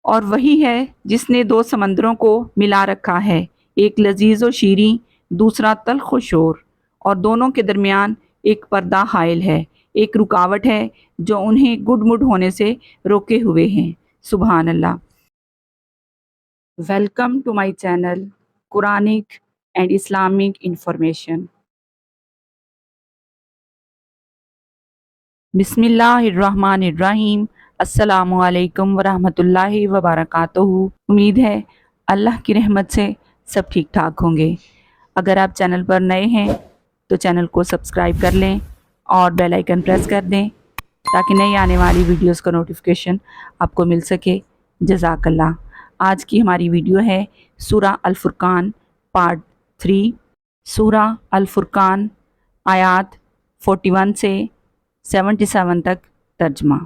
اور وہی ہے جس نے دو سمندروں کو ملا رکھا ہے، ایک لذیذ و شیریں، دوسرا تلخ و شور، اور دونوں کے درمیان ایک پردہ حائل ہے، ایک رکاوٹ ہے جو انہیں گڈ مڈ ہونے سے روکے ہوئے ہیں۔ سبحان اللہ۔ Welcome to my channel Quranic and Islamic information. بسم اللہ الرحمن الرحیم۔ السلام علیکم ورحمۃ اللہ وبرکاتہ۔ امید ہے اللہ کی رحمت سے سب ٹھیک ٹھاک ہوں گے۔ اگر آپ چینل پر نئے ہیں تو چینل کو سبسکرائب کر لیں اور بیل آئیکن پریس کر دیں تاکہ نئی آنے والی ویڈیوز کا نوٹیفیکیشن آپ کو مل سکے۔ جزاک اللہ۔ آج کی ہماری ویڈیو ہے سورہ الفرقان پارٹ 3۔ سورہ الفرقان آیات 41 سے 77 تک ترجمہ۔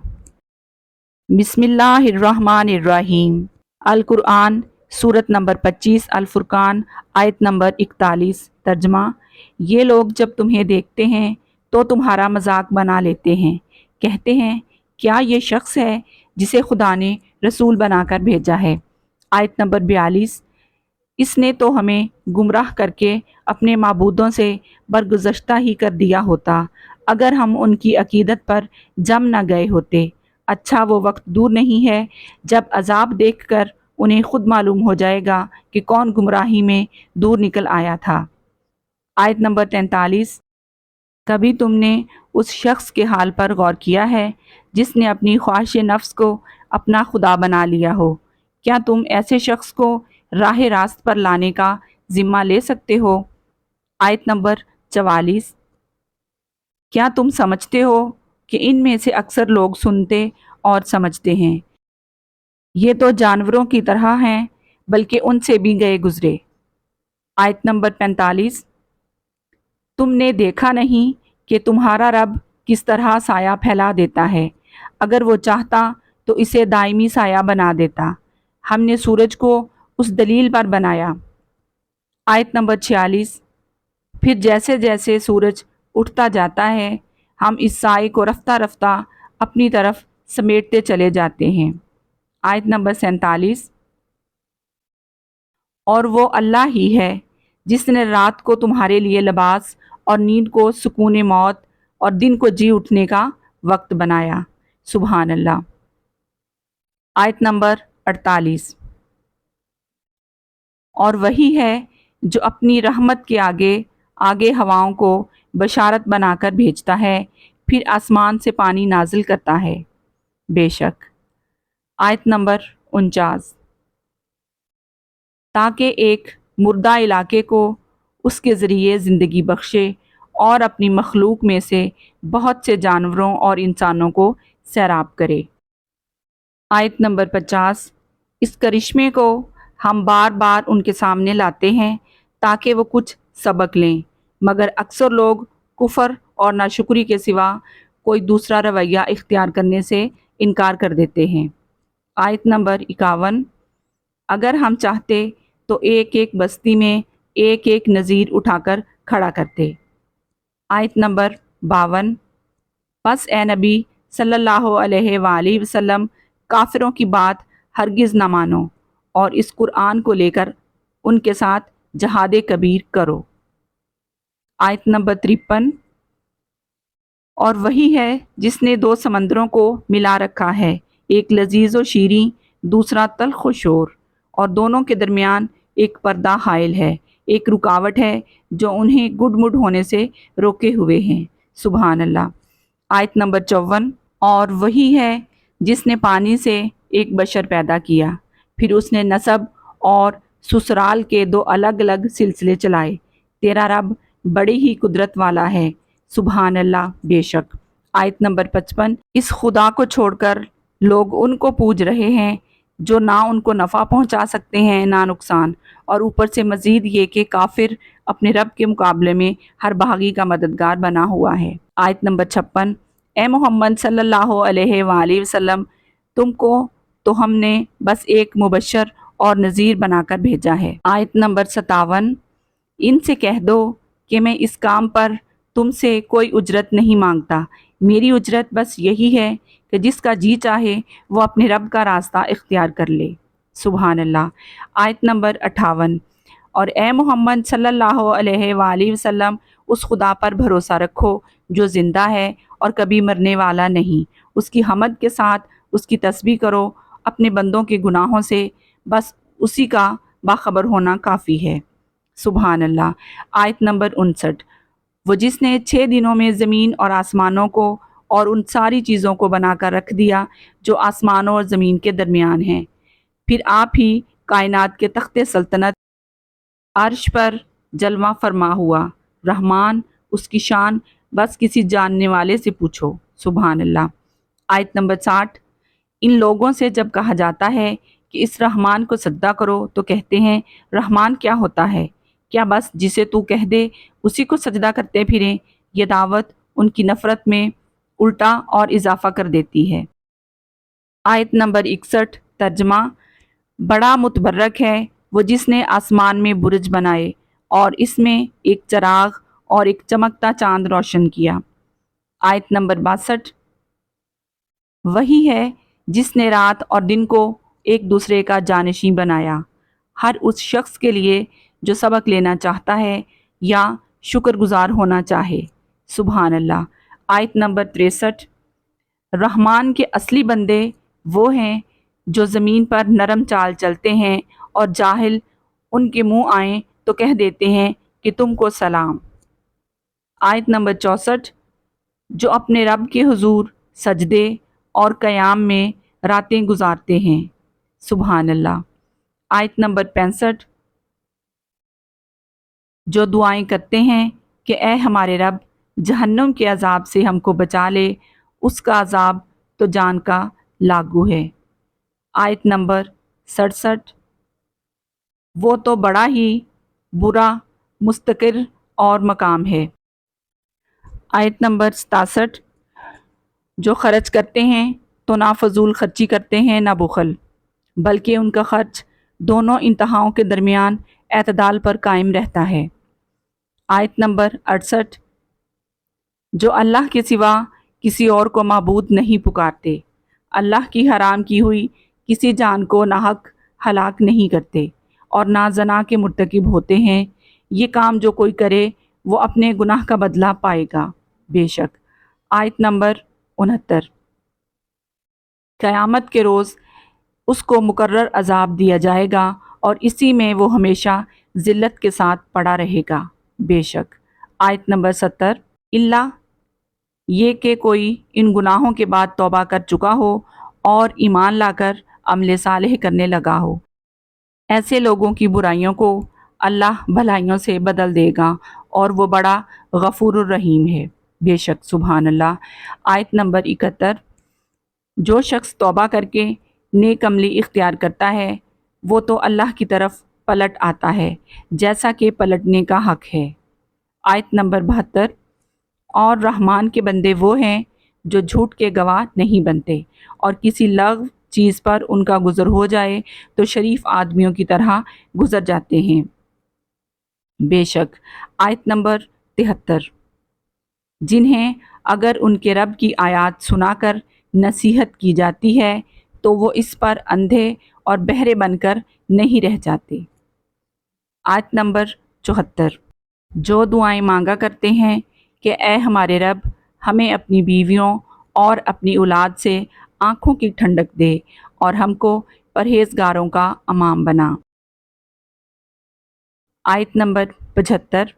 بسم اللہ الرحمن الرحیم۔ القرآن سورت نمبر 25 الفرقان آیت نمبر 41 ترجمہ۔ یہ لوگ جب تمہیں دیکھتے ہیں تو تمہارا مذاق بنا لیتے ہیں، کہتے ہیں کیا یہ شخص ہے جسے خدا نے رسول بنا کر بھیجا ہے۔ آیت نمبر 42۔ اس نے تو ہمیں گمراہ کر کے اپنے معبودوں سے برگزشتہ ہی کر دیا ہوتا اگر ہم ان کی عقیدت پر جم نہ گئے ہوتے۔ اچھا وہ وقت دور نہیں ہے جب عذاب دیکھ کر انہیں خود معلوم ہو جائے گا کہ کون گمراہی میں دور نکل آیا تھا۔ آیت نمبر 43۔ کبھی تم نے اس شخص کے حال پر غور کیا ہے جس نے اپنی خواہش نفس کو اپنا خدا بنا لیا ہو؟ کیا تم ایسے شخص کو راہ راست پر لانے کا ذمہ لے سکتے ہو؟ آیت نمبر 44۔ کیا تم سمجھتے ہو کہ ان میں سے اکثر لوگ سنتے اور سمجھتے ہیں؟ یہ تو جانوروں کی طرح ہیں بلکہ ان سے بھی گئے گزرے۔ آیت نمبر 45۔ تم نے دیکھا نہیں کہ تمہارا رب کس طرح سایہ پھیلا دیتا ہے، اگر وہ چاہتا تو اسے دائمی سایہ بنا دیتا۔ ہم نے سورج کو اس دلیل پر بنایا۔ آیت نمبر 46۔ پھر جیسے جیسے سورج اٹھتا جاتا ہے ہم اس سائے کو رفتہ رفتہ اپنی طرف سمیٹتے چلے جاتے ہیں۔ آیت نمبر 47۔ اور وہ اللہ ہی ہے جس نے رات کو تمہارے لیے لباس اور نیند کو سکون موت اور دن کو جی اٹھنے کا وقت بنایا۔ سبحان اللہ۔ آیت نمبر 48۔ اور وہی ہے جو اپنی رحمت کے آگے آگے ہواؤں کو بشارت بنا کر بھیجتا ہے، پھر آسمان سے پانی نازل کرتا ہے۔ بے شک۔ آیت نمبر 49۔ تاکہ ایک مردہ علاقے کو اس کے ذریعے زندگی بخشے اور اپنی مخلوق میں سے بہت سے جانوروں اور انسانوں کو سیراب کرے۔ آیت نمبر 50۔ اس کرشمے کو ہم بار بار ان کے سامنے لاتے ہیں تاکہ وہ کچھ سبق لیں، مگر اکثر لوگ کفر اور ناشکری کے سوا کوئی دوسرا رویہ اختیار کرنے سے انکار کر دیتے ہیں۔ آیت نمبر 51۔ اگر ہم چاہتے تو ایک ایک بستی میں ایک ایک نذیر اٹھا کر کھڑا کرتے۔ آیت نمبر 52۔ پس اے نبی صلی اللہ علیہ وآلہ وسلم کافروں کی بات ہرگز نہ مانو اور اس قرآن کو لے کر ان کے ساتھ جہاد کبیر کرو۔ آیت نمبر 53۔ اور وہی ہے جس نے دو سمندروں کو ملا رکھا ہے، ایک لذیذ و شیریں، دوسرا تلخ و شور، اور دونوں کے درمیان ایک پردہ حائل ہے، ایک رکاوٹ ہے جو انہیں گڈ مڈ ہونے سے روکے ہوئے ہیں۔ سبحان اللہ۔ آیت نمبر 54۔ اور وہی ہے جس نے پانی سے ایک بشر پیدا کیا، پھر اس نے نسب اور سسرال کے دو الگ الگ سلسلے چلائے۔ تیرا رب بڑی ہی قدرت والا ہے۔ سبحان اللہ۔ بے شک۔ آیت نمبر 55۔ اس خدا کو چھوڑ کر لوگ ان کو پوج رہے ہیں جو نہ ان کو نفع پہنچا سکتے ہیں نہ نقصان، اور اوپر سے مزید یہ کہ کافر اپنے رب کے مقابلے میں ہر بھاگی کا مددگار بنا ہوا ہے۔ آیت نمبر 56۔ اے محمد صلی اللہ علیہ وآلہ وسلم تم کو تو ہم نے بس ایک مبشر اور نذیر بنا کر بھیجا ہے۔ آیت نمبر 57۔ ان سے کہہ دو کہ میں اس کام پر تم سے کوئی اجرت نہیں مانگتا، میری اجرت بس یہی ہے کہ جس کا جی چاہے وہ اپنے رب کا راستہ اختیار کر لے۔ سبحان اللہ۔ آیت نمبر 58، اور اے محمد صلی اللہ علیہ وآلہ وسلم اس خدا پر بھروسہ رکھو جو زندہ ہے اور کبھی مرنے والا نہیں، اس کی حمد کے ساتھ اس کی تسبیح کرو اپنے بندوں کے گناہوں سے، بس اسی کا باخبر ہونا کافی ہے۔ سبحان اللہ۔ آیت نمبر 59، وہ جس نے 6 دنوں میں زمین اور آسمانوں کو اور ان ساری چیزوں کو بنا کر رکھ دیا جو آسمانوں اور زمین کے درمیان ہیں، پھر آپ ہی کائنات کے تخت سلطنت عرش پر جلوہ فرما ہوا رحمان، اس کی شان بس کسی جاننے والے سے پوچھو۔ سبحان اللہ۔ آیت نمبر 60، ان لوگوں سے جب کہا جاتا ہے کہ اس رحمان کو سجدہ کرو تو کہتے ہیں رحمان کیا ہوتا ہے؟ کیا بس جسے تو کہہ دے اسی کو سجدہ کرتے پھریں؟ یہ دعوت ان کی نفرت میں الٹا اور اضافہ کر دیتی ہے۔ آیت نمبر 61، ترجمہ، بڑا متبرک ہے وہ جس نے آسمان میں برج بنائے اور اس میں ایک چراغ اور ایک چمکتا چاند روشن کیا۔ آیت نمبر 62، وہی ہے جس نے رات اور دن کو ایک دوسرے کا جانشین بنایا، ہر اس شخص کے لیے جو سبق لینا چاہتا ہے یا شکر گزار ہونا چاہے۔ سبحان اللہ۔ آیت نمبر 63، رحمان کے اصلی بندے وہ ہیں جو زمین پر نرم چال چلتے ہیں اور جاہل ان کے منہ آئیں تو کہہ دیتے ہیں کہ تم کو سلام۔ آیت نمبر 64، جو اپنے رب کے حضور سجدے اور قیام میں راتیں گزارتے ہیں۔ سبحان اللہ۔ آیت نمبر 65، جو دعائیں کرتے ہیں کہ اے ہمارے رب جہنم کے عذاب سے ہم کو بچا لے، اس کا عذاب تو جان کا لاگو ہے۔ آیت نمبر 67، وہ تو بڑا ہی برا مستقر اور مقام ہے۔ آیت نمبر 67، جو خرچ کرتے ہیں تو نہ فضول خرچی کرتے ہیں نہ بخل، بلکہ ان کا خرچ دونوں انتہاؤں کے درمیان اعتدال پر قائم رہتا ہے۔ آیت نمبر 68، جو اللہ کے سوا کسی اور کو معبود نہیں پکارتے، اللہ کی حرام کی ہوئی کسی جان کو ناحق ہلاک نہیں کرتے اور نہ زنا کے مرتکب ہوتے ہیں، یہ کام جو کوئی کرے وہ اپنے گناہ کا بدلہ پائے گا بے شک۔ آیت نمبر 69، قیامت کے روز اس کو مقرر عذاب دیا جائے گا اور اسی میں وہ ہمیشہ ذلت کے ساتھ پڑا رہے گا بے شک۔ آیت نمبر 70، اللہ یہ کہ کوئی ان گناہوں کے بعد توبہ کر چکا ہو اور ایمان لا کر عمل صالح کرنے لگا ہو، ایسے لوگوں کی برائیوں کو اللہ بھلائیوں سے بدل دے گا اور وہ بڑا غفور الرحیم ہے بے شک۔ سبحان اللہ۔ آیت نمبر 71، جو شخص توبہ کر کے نیک عملی اختیار کرتا ہے وہ تو اللہ کی طرف پلٹ آتا ہے جیسا کہ پلٹنے کا حق ہے۔ آیت نمبر 72، اور رحمان کے بندے وہ ہیں جو جھوٹ کے گواہ نہیں بنتے اور کسی لغو چیز پر ان کا گزر ہو جائے تو شریف آدمیوں کی طرح گزر جاتے ہیں بے شک۔ آیت نمبر 73، جنہیں اگر ان کے رب کی آیات سنا کر نصیحت کی جاتی ہے تو وہ اس پر اندھے اور بہرے بن کر نہیں رہ جاتے۔ آیت نمبر 74، جو دعائیں مانگا کرتے ہیں کہ اے ہمارے رب ہمیں اپنی بیویوں اور اپنی اولاد سے آنکھوں کی ٹھنڈک دے اور ہم کو پرہیزگاروں کا امام بنا۔ آیت نمبر 75،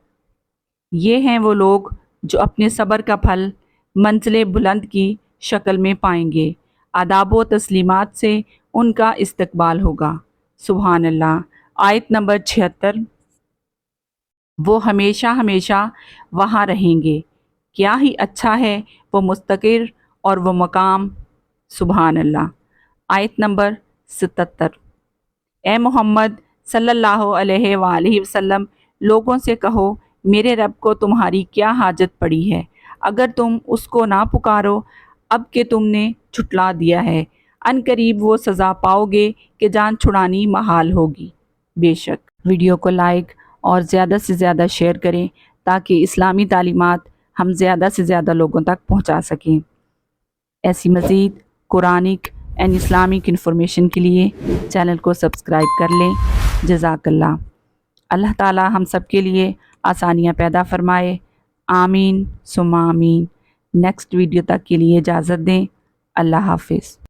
یہ ہیں وہ لوگ جو اپنے صبر کا پھل منزل بلند کی شکل میں پائیں گے، آداب و تسلیمات سے ان کا استقبال ہوگا۔ سبحان اللہ۔ آیت نمبر 76، وہ ہمیشہ ہمیشہ وہاں رہیں گے، کیا ہی اچھا ہے وہ مستقر اور وہ مقام۔ سبحان اللہ۔ آیت نمبر 77، اے محمد صلی اللہ علیہ وآلہ وسلم لوگوں سے کہو میرے رب کو تمہاری کیا حاجت پڑی ہے، اگر تم اس کو نہ پکارو اب کہ تم نے جھٹلا دیا ہے، ان قریب وہ سزا پاؤ گے کہ جان چھڑانی محال ہوگی بے شک۔ ویڈیو کو لائک اور زیادہ سے زیادہ شیئر کریں تاکہ اسلامی تعلیمات ہم زیادہ سے زیادہ لوگوں تک پہنچا سکیں۔ ایسی مزید قرآنک اینڈ اسلامک انفارمیشن کے لیے چینل کو سبسکرائب کر لیں۔ جزاک اللہ۔ اللہ تعالی ہم سب کے لیے آسانیاں پیدا فرمائے۔ آمین ثم آمین۔ نیکسٹ ویڈیو تک کے لیے اجازت دیں۔ اللہ حافظ۔